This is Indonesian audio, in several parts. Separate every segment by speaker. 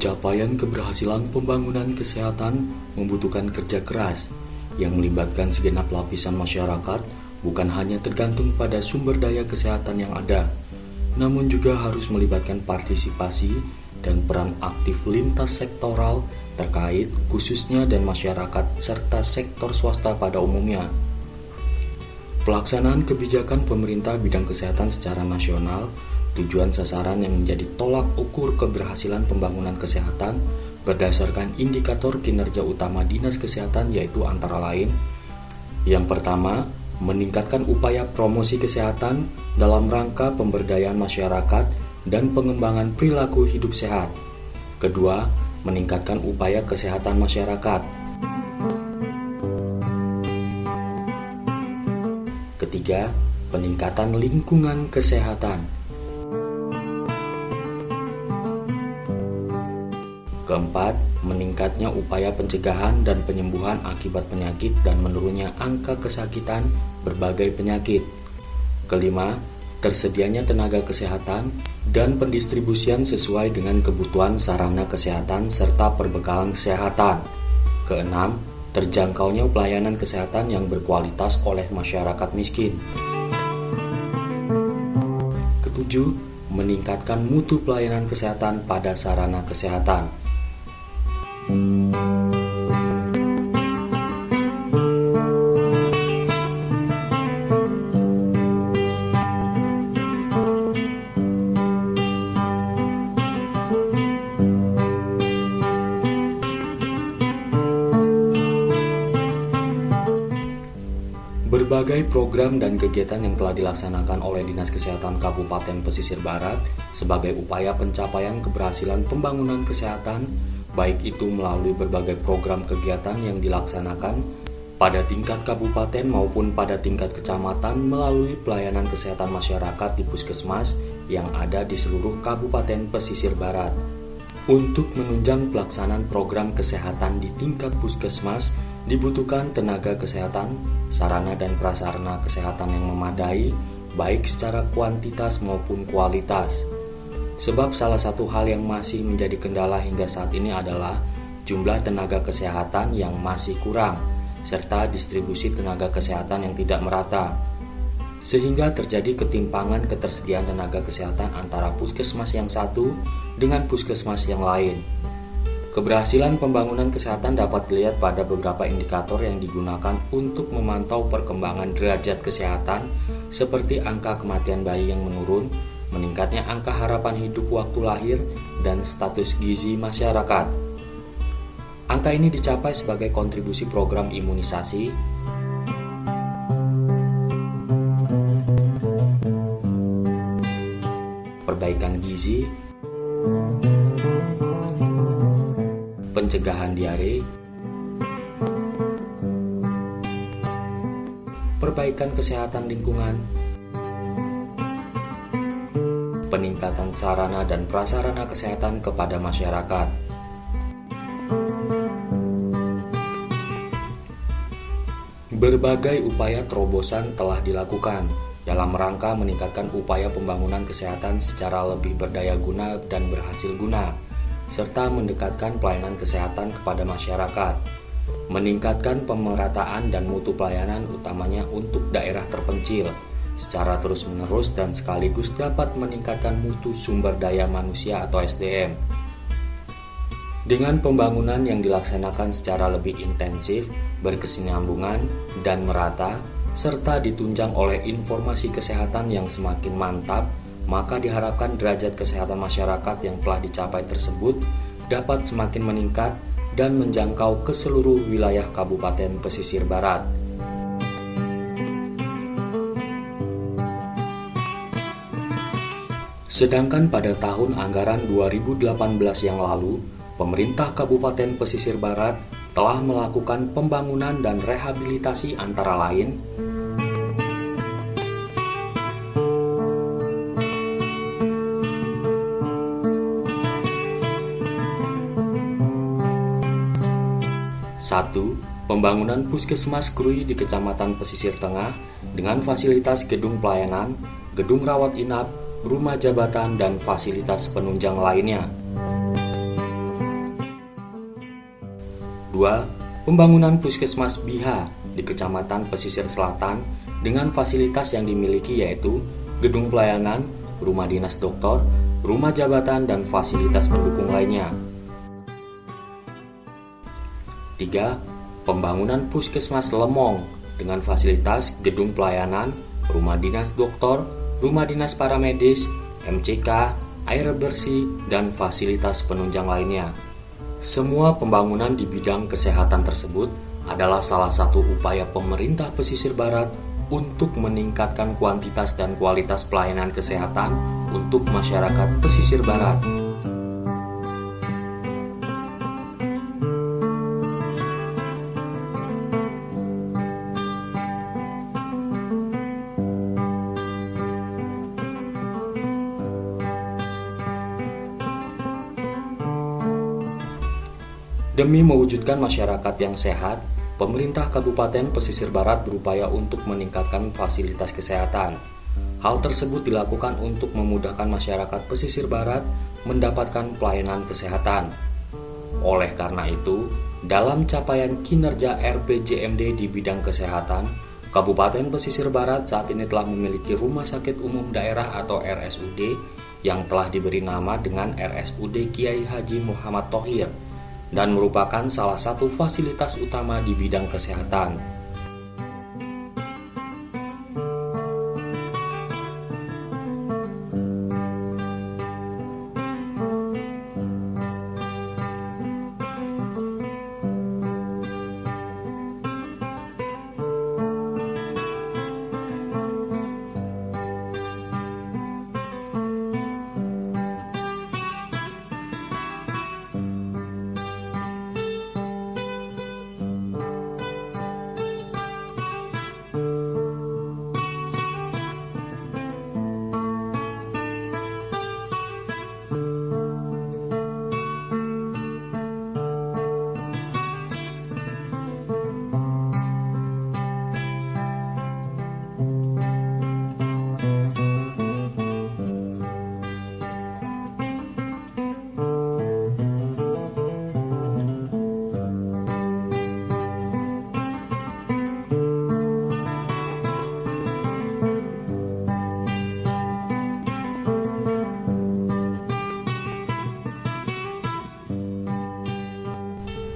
Speaker 1: Pencapaian keberhasilan pembangunan kesehatan membutuhkan kerja keras yang melibatkan segenap lapisan masyarakat, bukan hanya tergantung pada sumber daya kesehatan yang ada, namun juga harus melibatkan partisipasi dan peran aktif lintas sektoral terkait khususnya dan masyarakat serta sektor swasta pada umumnya. Pelaksanaan kebijakan pemerintah bidang kesehatan secara nasional, tujuan sasaran yang menjadi tolak ukur keberhasilan pembangunan kesehatan berdasarkan indikator kinerja utama Dinas Kesehatan, yaitu antara lain: yang pertama, meningkatkan upaya promosi kesehatan dalam rangka pemberdayaan masyarakat dan pengembangan perilaku hidup sehat. Kedua, meningkatkan upaya kesehatan masyarakat. Ketiga, peningkatan lingkungan kesehatan. Keempat, meningkatnya upaya pencegahan dan penyembuhan akibat penyakit dan menurunnya angka kesakitan berbagai penyakit. Kelima, tersedianya tenaga kesehatan dan pendistribusian sesuai dengan kebutuhan sarana kesehatan serta perbekalan kesehatan. Keenam, terjangkaunya pelayanan kesehatan yang berkualitas oleh masyarakat miskin. Ketujuh, meningkatkan mutu pelayanan kesehatan pada sarana kesehatan. Berbagai program dan kegiatan yang telah dilaksanakan oleh Dinas Kesehatan Kabupaten Pesisir Barat sebagai upaya pencapaian keberhasilan pembangunan kesehatan, baik itu melalui berbagai program kegiatan yang dilaksanakan pada tingkat kabupaten maupun pada tingkat kecamatan melalui pelayanan kesehatan masyarakat di puskesmas yang ada di seluruh Kabupaten Pesisir Barat. Untuk menunjang pelaksanaan program kesehatan di tingkat puskesmas, dibutuhkan tenaga kesehatan, sarana dan prasarana kesehatan yang memadai, baik secara kuantitas maupun kualitas. Sebab salah satu hal yang masih menjadi kendala hingga saat ini adalah jumlah tenaga kesehatan yang masih kurang, serta distribusi tenaga kesehatan yang tidak merata. Sehingga terjadi ketimpangan ketersediaan tenaga kesehatan antara puskesmas yang satu dengan puskesmas yang lain. Keberhasilan pembangunan kesehatan dapat dilihat pada beberapa indikator yang digunakan untuk memantau perkembangan derajat kesehatan, seperti angka kematian bayi yang menurun, meningkatnya angka harapan hidup waktu lahir, dan status gizi masyarakat. Angka ini dicapai sebagai kontribusi program imunisasi, perbaikan gizi, pencegahan diare, perbaikan kesehatan lingkungan, peningkatan sarana dan prasarana kesehatan kepada masyarakat. Berbagai upaya terobosan telah dilakukan dalam rangka meningkatkan upaya pembangunan kesehatan secara lebih berdaya guna dan berhasil guna, serta mendekatkan pelayanan kesehatan kepada masyarakat, meningkatkan pemerataan dan mutu pelayanan utamanya untuk daerah terpencil secara terus-menerus dan sekaligus dapat meningkatkan mutu sumber daya manusia atau SDM. Dengan pembangunan yang dilaksanakan secara lebih intensif, berkesinambungan, dan merata, serta ditunjang oleh informasi kesehatan yang semakin mantap, maka diharapkan derajat kesehatan masyarakat yang telah dicapai tersebut dapat semakin meningkat dan menjangkau ke seluruh wilayah Kabupaten Pesisir Barat. Sedangkan pada tahun anggaran 2018 yang lalu, pemerintah Kabupaten Pesisir Barat telah melakukan pembangunan dan rehabilitasi antara lain: satu, pembangunan Puskesmas Krui di Kecamatan Pesisir Tengah dengan fasilitas gedung pelayanan, gedung rawat inap, rumah jabatan, dan fasilitas penunjang lainnya. Kedua, pembangunan Puskesmas Biha di Kecamatan Pesisir Selatan dengan fasilitas yang dimiliki yaitu gedung pelayanan, rumah dinas dokter, rumah jabatan, dan fasilitas pendukung lainnya. 3. Pembangunan Puskesmas Lemong dengan fasilitas gedung pelayanan, rumah dinas dokter, rumah dinas paramedis, MCK, air bersih, dan fasilitas penunjang lainnya. Semua pembangunan di bidang kesehatan tersebut adalah salah satu upaya pemerintah pesisir barat untuk meningkatkan kuantitas dan kualitas pelayanan kesehatan untuk masyarakat pesisir barat. Demi mewujudkan masyarakat yang sehat, pemerintah Kabupaten Pesisir Barat berupaya untuk meningkatkan fasilitas kesehatan. Hal tersebut dilakukan untuk memudahkan masyarakat pesisir barat mendapatkan pelayanan kesehatan. Oleh karena itu, dalam capaian kinerja RPJMD di bidang kesehatan, Kabupaten Pesisir Barat saat ini telah memiliki Rumah Sakit Umum Daerah atau RSUD yang telah diberi nama dengan RSUD Kiai Haji Muhammad Thohir dan merupakan salah satu fasilitas utama di bidang kesehatan.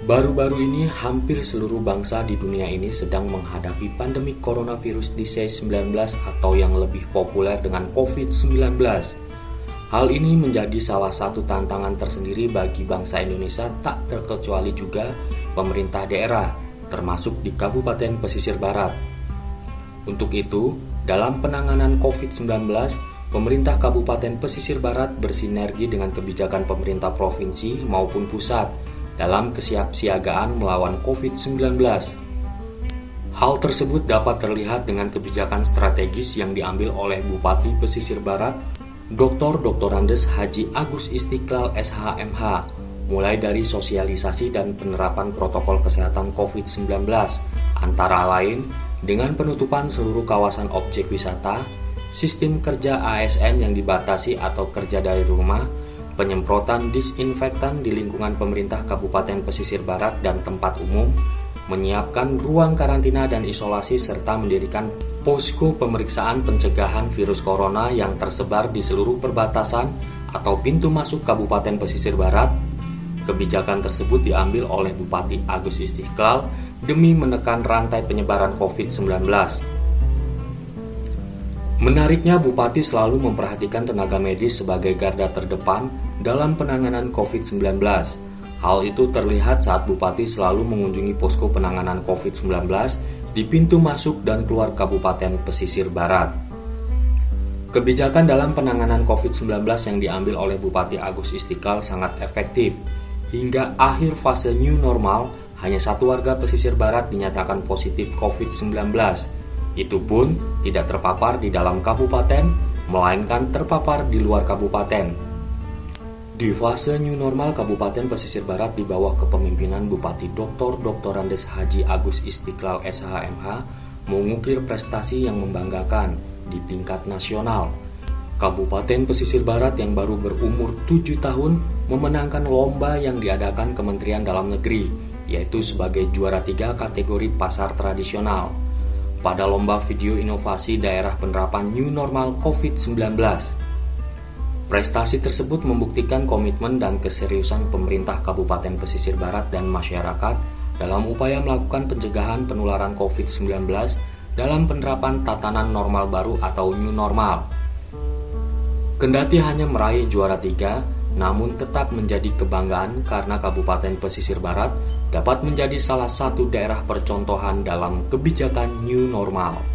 Speaker 1: Baru-baru ini, hampir seluruh bangsa di dunia ini sedang menghadapi pandemi coronavirus disease 19 atau yang lebih populer dengan COVID-19. Hal ini menjadi salah satu tantangan tersendiri bagi bangsa Indonesia, tak terkecuali juga pemerintah daerah, termasuk di Kabupaten Pesisir Barat. Untuk itu, dalam penanganan COVID-19, pemerintah Kabupaten Pesisir Barat bersinergi dengan kebijakan pemerintah provinsi maupun pusat dalam kesiapsiagaan melawan COVID-19. Hal tersebut dapat terlihat dengan kebijakan strategis yang diambil oleh Bupati Pesisir Barat, Dr. Andes Haji Agus Istiqlal SHMH, mulai dari sosialisasi dan penerapan protokol kesehatan COVID-19, antara lain dengan penutupan seluruh kawasan objek wisata, sistem kerja ASN yang dibatasi atau kerja dari rumah, penyemprotan disinfektan di lingkungan pemerintah Kabupaten Pesisir Barat dan tempat umum, menyiapkan ruang karantina dan isolasi serta mendirikan posko pemeriksaan pencegahan virus corona yang tersebar di seluruh perbatasan atau pintu masuk Kabupaten Pesisir Barat. Kebijakan tersebut diambil oleh Bupati Agus Istiqlal demi menekan rantai penyebaran COVID-19. Menariknya, Bupati selalu memperhatikan tenaga medis sebagai garda terdepan dalam penanganan COVID-19. Hal itu terlihat saat Bupati selalu mengunjungi posko penanganan COVID-19 di pintu masuk dan keluar Kabupaten Pesisir Barat. Kebijakan dalam penanganan COVID-19 yang diambil oleh Bupati Agus Istiqlal sangat efektif. Hingga akhir fase new normal, hanya satu warga Pesisir Barat dinyatakan positif COVID-19. Itu pun tidak terpapar di dalam kabupaten, melainkan terpapar di luar kabupaten. Di fase new normal, Kabupaten Pesisir Barat di bawah kepemimpinan Bupati Dr. Andes Haji Agus Istiqlal SHMH mengukir prestasi yang membanggakan di tingkat nasional. Kabupaten Pesisir Barat yang baru berumur 7 tahun memenangkan lomba yang diadakan Kementerian Dalam Negeri yaitu sebagai juara 3 kategori pasar tradisional pada Lomba Video Inovasi Daerah Penerapan New Normal COVID-19. Prestasi tersebut membuktikan komitmen dan keseriusan pemerintah Kabupaten Pesisir Barat dan masyarakat dalam upaya melakukan pencegahan penularan COVID-19 dalam penerapan tatanan normal baru atau new normal. Kendati hanya meraih juara 3, namun tetap menjadi kebanggaan karena Kabupaten Pesisir Barat dapat menjadi salah satu daerah percontohan dalam kebijakan new normal.